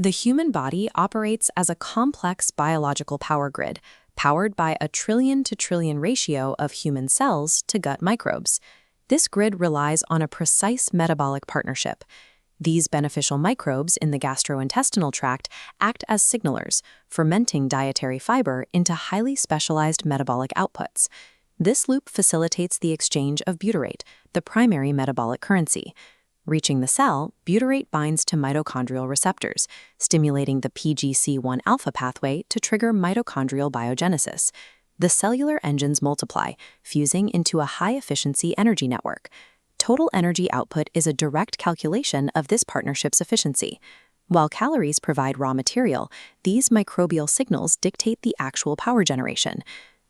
The human body operates as a complex biological power grid, powered by a trillion to trillion ratio of human cells to gut microbes. This grid relies on a precise metabolic partnership. These beneficial microbes in the gastrointestinal tract act as signalers, fermenting dietary fiber into highly specialized metabolic outputs. This loop facilitates the exchange of butyrate, the primary metabolic currency. Reaching the cell, butyrate binds to mitochondrial receptors, stimulating the PGC1 alpha pathway to trigger mitochondrial biogenesis. The cellular engines multiply, fusing into a high-efficiency energy network. Total energy output is a direct calculation of this partnership's efficiency. While calories provide raw material, these microbial signals dictate the actual power generation.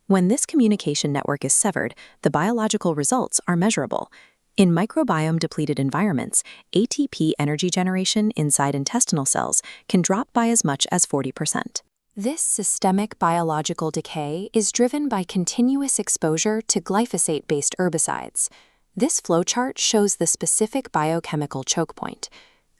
When this communication network is severed, the biological results are measurable. In microbiome-depleted environments, ATP energy generation inside intestinal cells can drop by as much as 40%. This systemic biological decay is driven by continuous exposure to glyphosate-based herbicides. This flowchart shows the specific biochemical choke point.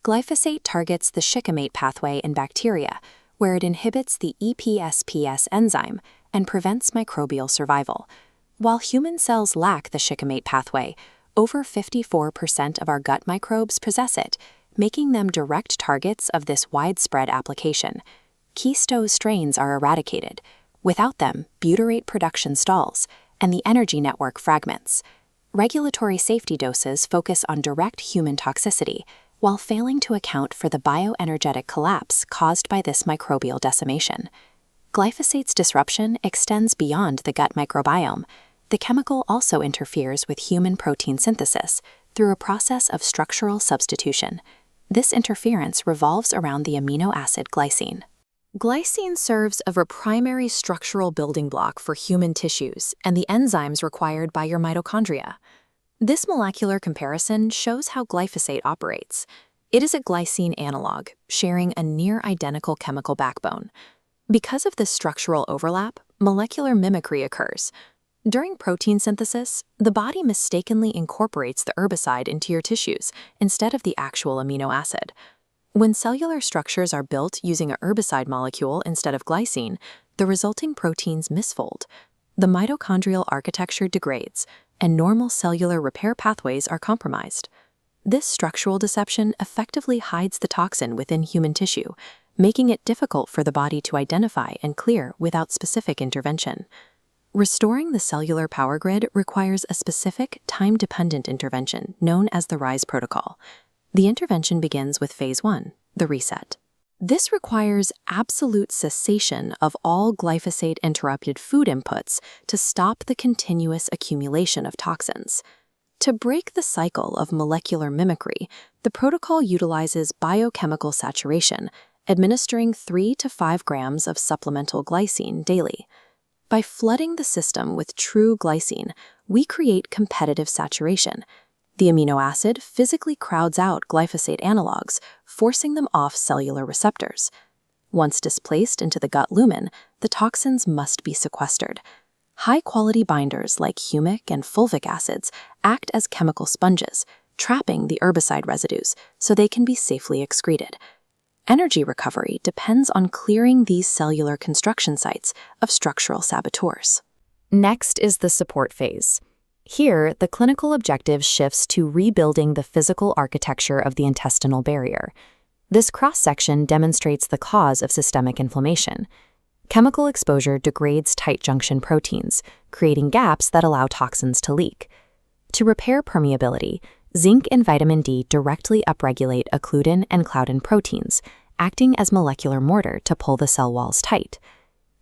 Glyphosate targets the shikimate pathway in bacteria, where it inhibits the EPSPS enzyme and prevents microbial survival. While human cells lack the shikimate pathway, over 54% of our gut microbes possess it, making them direct targets of this widespread application. Keystone strains are eradicated. Without them, butyrate production stalls, and the energy network fragments. Regulatory safety doses focus on direct human toxicity, while failing to account for the bioenergetic collapse caused by this microbial decimation. Glyphosate's disruption extends beyond the gut microbiome. The chemical also interferes with human protein synthesis through a process of structural substitution. This interference revolves around the amino acid glycine. Glycine serves as a primary structural building block for human tissues and the enzymes required by your mitochondria. This molecular comparison shows how glyphosate operates. It is a glycine analog, sharing a near-identical chemical backbone. Because of this structural overlap, molecular mimicry occurs. During protein synthesis, the body mistakenly incorporates the herbicide into your tissues instead of the actual amino acid. When cellular structures are built using a herbicide molecule instead of glycine, the resulting proteins misfold. The mitochondrial architecture degrades, and normal cellular repair pathways are compromised. This structural deception effectively hides the toxin within human tissue, making it difficult for the body to identify and clear without specific intervention. Restoring the cellular power grid requires a specific, time-dependent intervention known as the RISE protocol. The intervention begins with Phase 1, the reset. This requires absolute cessation of all glyphosate-interrupted food inputs to stop the continuous accumulation of toxins. To break the cycle of molecular mimicry, the protocol utilizes biochemical saturation, administering 3 to 5 grams of supplemental glycine daily. By flooding the system with true glycine, we create competitive saturation. The amino acid physically crowds out glyphosate analogs, forcing them off cellular receptors. Once displaced into the gut lumen, the toxins must be sequestered. High-quality binders like humic and fulvic acids act as chemical sponges, trapping the herbicide residues so they can be safely excreted. Energy recovery depends on clearing these cellular construction sites of structural saboteurs. Next is the support phase. Here, the clinical objective shifts to rebuilding the physical architecture of the intestinal barrier. This cross-section demonstrates the cause of systemic inflammation. Chemical exposure degrades tight junction proteins, creating gaps that allow toxins to leak. To repair permeability, zinc and vitamin D directly upregulate occludin and claudin proteins, acting as molecular mortar to pull the cell walls tight.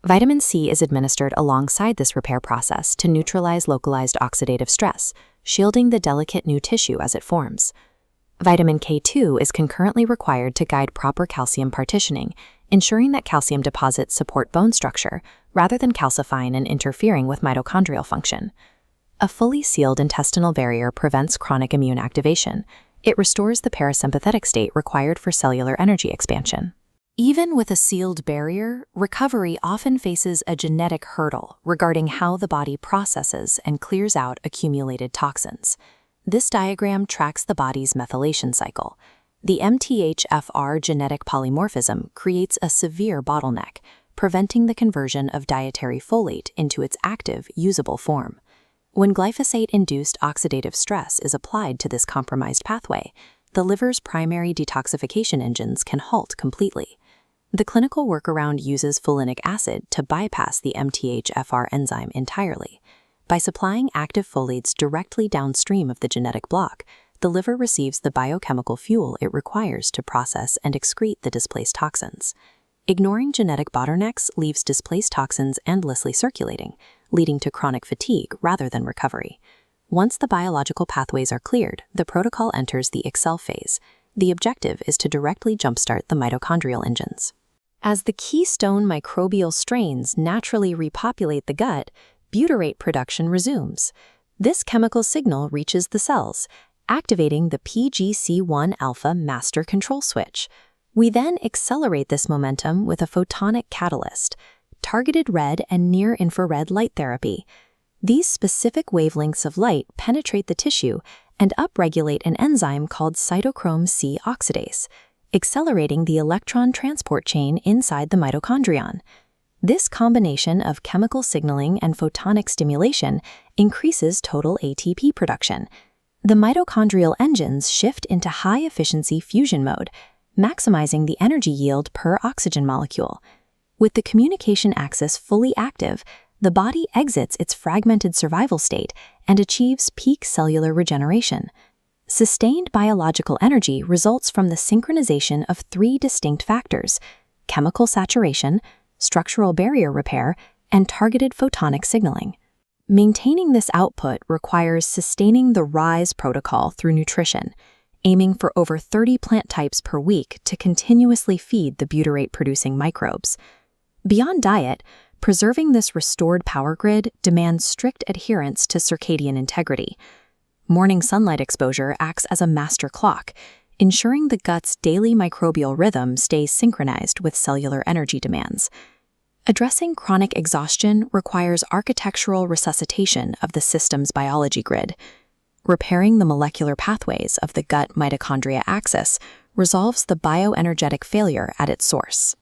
Vitamin C is administered alongside this repair process to neutralize localized oxidative stress, shielding the delicate new tissue as it forms. Vitamin K2 is concurrently required to guide proper calcium partitioning, ensuring that calcium deposits support bone structure rather than calcifying and interfering with mitochondrial function. A fully sealed intestinal barrier prevents chronic immune activation. It restores the parasympathetic state required for cellular energy expansion. Even with a sealed barrier, recovery often faces a genetic hurdle regarding how the body processes and clears out accumulated toxins. This diagram tracks the body's methylation cycle. The MTHFR genetic polymorphism creates a severe bottleneck, preventing the conversion of dietary folate into its active, usable form. When glyphosate-induced oxidative stress is applied to this compromised pathway, the liver's primary detoxification engines can halt completely. The clinical workaround uses folinic acid to bypass the MTHFR enzyme entirely. By supplying active folates directly downstream of the genetic block, the liver receives the biochemical fuel it requires to process and excrete the displaced toxins. Ignoring genetic bottlenecks leaves displaced toxins endlessly circulating, leading to chronic fatigue rather than recovery. Once the biological pathways are cleared, the protocol enters the excel phase. The objective is to directly jumpstart the mitochondrial engines. As the keystone microbial strains naturally repopulate the gut, butyrate production resumes. This chemical signal reaches the cells, activating the PGC1-alpha master control switch. We then accelerate this momentum with a photonic catalyst, targeted red and near-infrared light therapy. These specific wavelengths of light penetrate the tissue and upregulate an enzyme called cytochrome C oxidase, accelerating the electron transport chain inside the mitochondrion. This combination of chemical signaling and photonic stimulation increases total ATP production. The mitochondrial engines shift into high-efficiency fusion mode, maximizing the energy yield per oxygen molecule. With the communication axis fully active, the body exits its fragmented survival state and achieves peak cellular regeneration. Sustained biological energy results from the synchronization of three distinct factors: chemical saturation, structural barrier repair, and targeted photonic signaling. Maintaining this output requires sustaining the RISE protocol through nutrition, aiming for over 30 plant types per week to continuously feed the butyrate-producing microbes. Beyond diet, preserving this restored power grid demands strict adherence to circadian integrity. Morning sunlight exposure acts as a master clock, ensuring the gut's daily microbial rhythm stays synchronized with cellular energy demands. Addressing chronic exhaustion requires architectural resuscitation of the system's biology grid. Repairing the molecular pathways of the gut-mitochondria axis resolves the bioenergetic failure at its source.